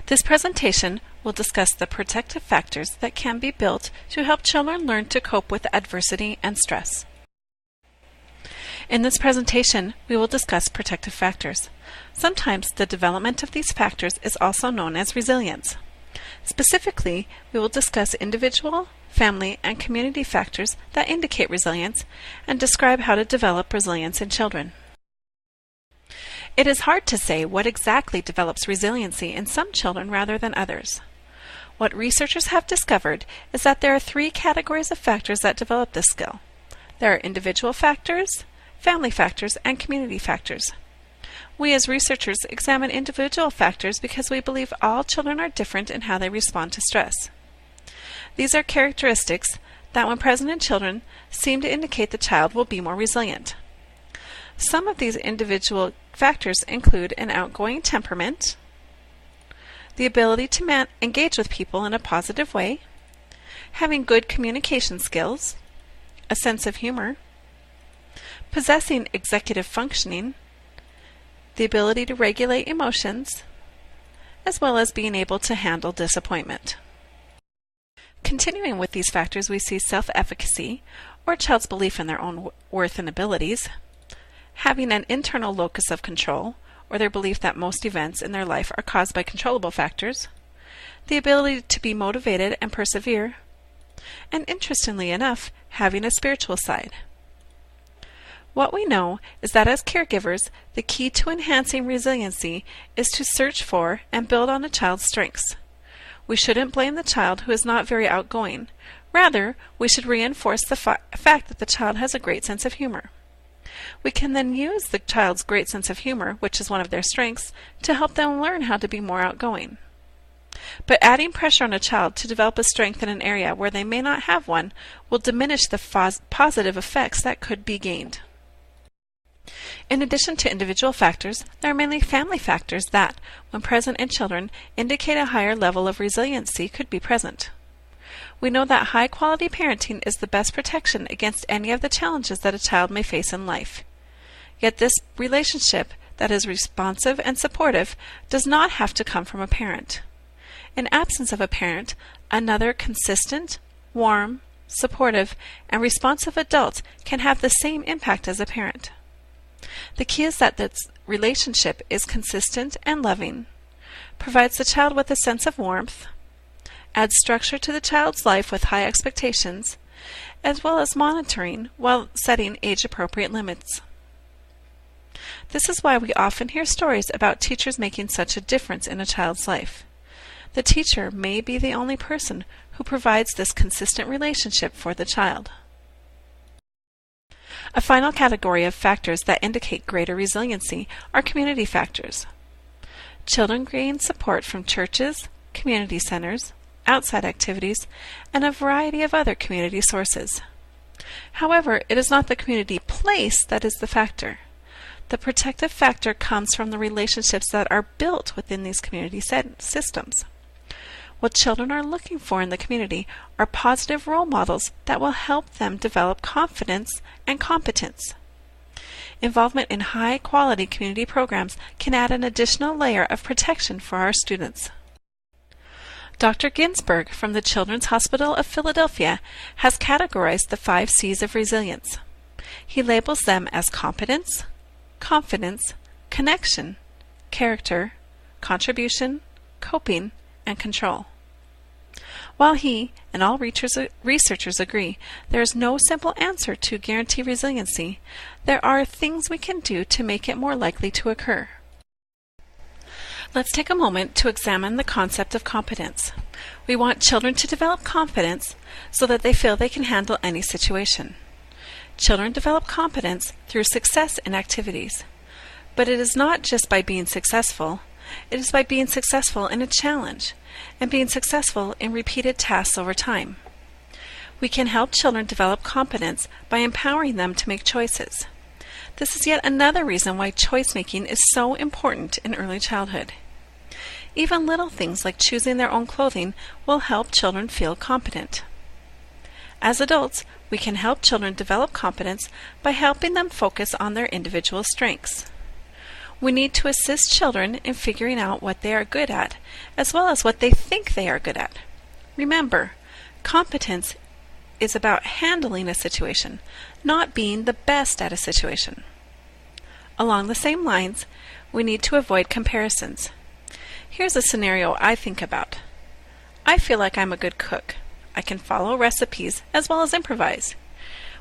This presentation will discuss the protective factors that can be built to help children learn to cope with adversity and stress. In this presentation, we will discuss protective factors. Sometimes the development of these factors is also known as resilience. Specifically, we will discuss individual, family, and community factors that indicate resilience and describe how to develop resilience in children. It is hard to say what exactly develops resiliency in some children rather than others. What researchers have discovered is that there are three categories of factors that develop this skill. There are individual factors, family factors, and community factors. We as researchers examine individual factors because we believe all children are different in how they respond to stress. These are characteristics that, when present in children, seem to indicate the child will be more resilient. Some of these individual factors include an outgoing temperament, the ability to engage with people in a positive way, having good communication skills, a sense of humor, possessing executive functioning, the ability to regulate emotions, as well as being able to handle disappointment. Continuing with these factors, we see self-efficacy, or a child's belief in their own worth and abilities, having an internal locus of control, or their belief that most events in their life are caused by controllable factors, the ability to be motivated and persevere, and interestingly enough, having a spiritual side. What we know is that as caregivers, the key to enhancing resiliency is to search for and build on a child's strengths. We shouldn't blame the child who is not very outgoing. Rather, we should reinforce the fact that the child has a great sense of humor. We can then use the child's great sense of humor, which is one of their strengths, to help them learn how to be more outgoing. But adding pressure on a child to develop a strength in an area where they may not have one will diminish the positive effects that could be gained. In addition to individual factors, there are mainly family factors that, when present in children, indicate a higher level of resiliency could be present. We know that high-quality parenting is the best protection against any of the challenges that a child may face in life. Yet this relationship that is responsive and supportive does not have to come from a parent. In absence of a parent, another consistent, warm, supportive, and responsive adult can have the same impact as a parent. The key is that this relationship is consistent and loving, provides the child with a sense of warmth, adds structure to the child's life with high expectations, as well as monitoring while setting age-appropriate limits. This is why we often hear stories about teachers making such a difference in a child's life. The teacher may be the only person who provides this consistent relationship for the child. A final category of factors that indicate greater resiliency are community factors. Children gain support from churches, community centers, outside activities, and a variety of other community sources. However, it is not the community place that is the factor. The protective factor comes from the relationships that are built within these community systems. What children are looking for in the community are positive role models that will help them develop confidence and competence. Involvement in high-quality community programs can add an additional layer of protection for our students. Dr. Ginsberg from the Children's Hospital of Philadelphia has categorized the 5 C's of resilience. He labels them as competence, confidence, connection, character, contribution, coping, and control. While he and all researchers agree there is no simple answer to guarantee resiliency, there are things we can do to make it more likely to occur. Let's take a moment to examine the concept of competence. We want children to develop confidence so that they feel they can handle any situation. Children develop competence through success in activities. But it is not just by being successful. It is by being successful in a challenge and being successful in repeated tasks over time. We can help children develop competence by empowering them to make choices. This is yet another reason why choice making is so important in early childhood. Even little things like choosing their own clothing will help children feel competent. As adults, we can help children develop competence by helping them focus on their individual strengths. We need to assist children in figuring out what they are good at, as well as what they think they are good at. Remember, competence is about handling a situation, not being the best at a situation. Along the same lines, we need to avoid comparisons. Here's a scenario I think about. I feel like I'm a good cook. I can follow recipes as well as improvise.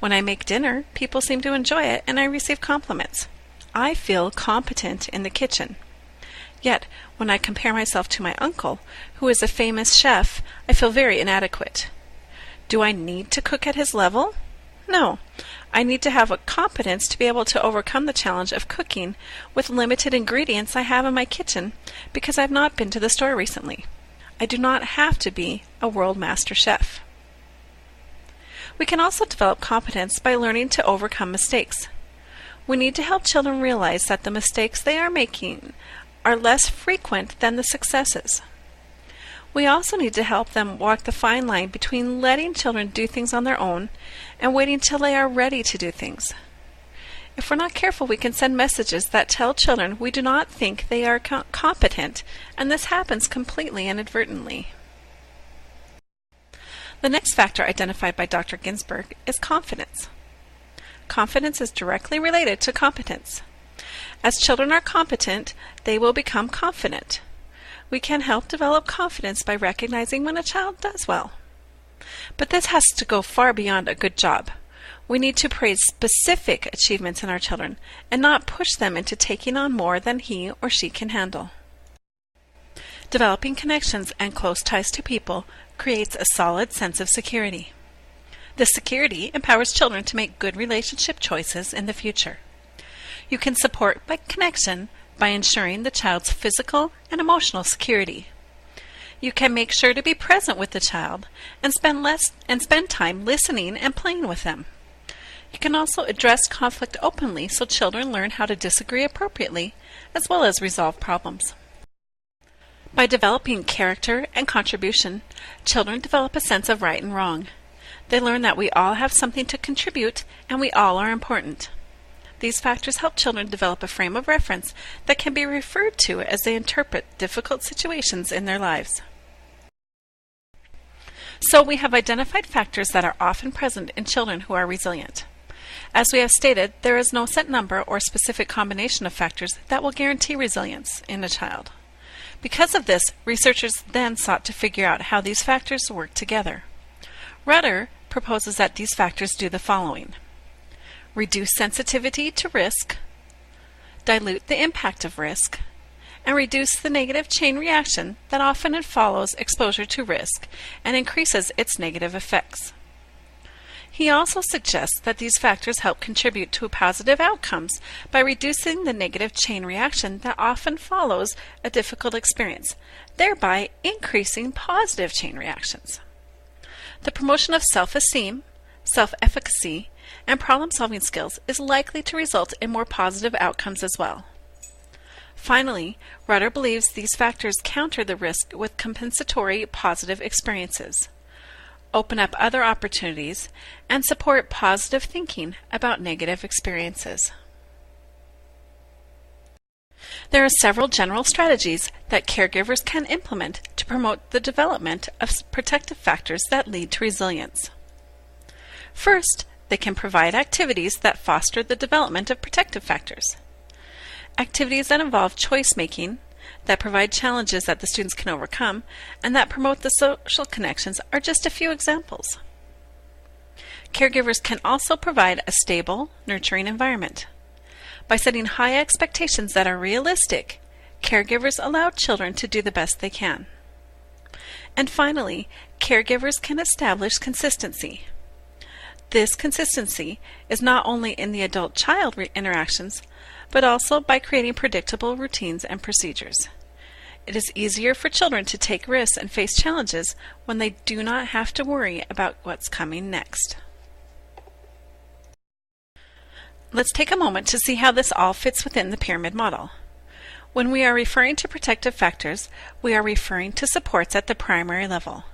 When I make dinner, people seem to enjoy it and I receive compliments. I feel competent in the kitchen. Yet, when I compare myself to my uncle, who is a famous chef, I feel very inadequate. Do I need to cook at his level? No. I need to have a competence to be able to overcome the challenge of cooking with limited ingredients I have in my kitchen because I've not been to the store recently. I do not have to be a world master chef. We can also develop competence by learning to overcome mistakes. We need to help children realize that the mistakes they are making are less frequent than the successes. We also need to help them walk the fine line between letting children do things on their own and waiting till they are ready to do things. If we're not careful, we can send messages that tell children we do not think they are competent, and this happens completely inadvertently. The next factor identified by Dr. Ginsburg is confidence. Confidence is directly related to competence. As children are competent, they will become confident. We can help develop confidence by recognizing when a child does well. But this has to go far beyond a good job. We need to praise specific achievements in our children and not push them into taking on more than he or she can handle. Developing connections and close ties to people creates a solid sense of security. This security empowers children to make good relationship choices in the future. You can support by connection by ensuring the child's physical and emotional security. You can make sure to be present with the child and spend time listening and playing with them. You can also address conflict openly so children learn how to disagree appropriately as well as resolve problems. By developing character and contribution, children develop a sense of right and wrong. They learn that we all have something to contribute and we all are important. These factors help children develop a frame of reference that can be referred to as they interpret difficult situations in their lives. So we have identified factors that are often present in children who are resilient. As we have stated, there is no set number or specific combination of factors that will guarantee resilience in a child. Because of this, researchers then sought to figure out how these factors work together. Rudder proposes that these factors do the following: reduce sensitivity to risk, dilute the impact of risk, and reduce the negative chain reaction that often follows exposure to risk and increases its negative effects. He also suggests that these factors help contribute to positive outcomes by reducing the negative chain reaction that often follows a difficult experience, thereby increasing positive chain reactions. The promotion of self-esteem, self-efficacy, and problem-solving skills is likely to result in more positive outcomes as well. Finally, Rudder believes these factors counter the risk with compensatory positive experiences, open up other opportunities, and support positive thinking about negative experiences. There are several general strategies that caregivers can implement to promote the development of protective factors that lead to resilience. First, they can provide activities that foster the development of protective factors. Activities that involve choice-making, that provide challenges that the students can overcome, and that promote the social connections are just a few examples. Caregivers can also provide a stable, nurturing environment. By setting high expectations that are realistic, caregivers allow children to do the best they can. And finally, caregivers can establish consistency. This consistency is not only in the adult-child interactions, but also by creating predictable routines and procedures. It is easier for children to take risks and face challenges when they do not have to worry about what's coming next. Let's take a moment to see how this all fits within the pyramid model. When we are referring to protective factors, we are referring to supports at the primary level.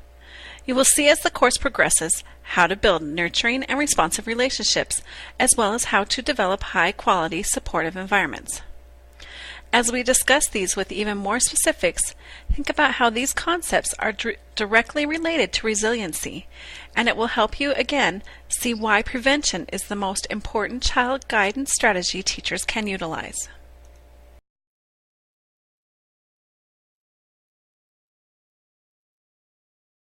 You will see as the course progresses how to build nurturing and responsive relationships, as well as how to develop high-quality supportive environments. As we discuss these with even more specifics, think about how these concepts are directly related to resiliency, and it will help you again see why prevention is the most important child guidance strategy teachers can utilize.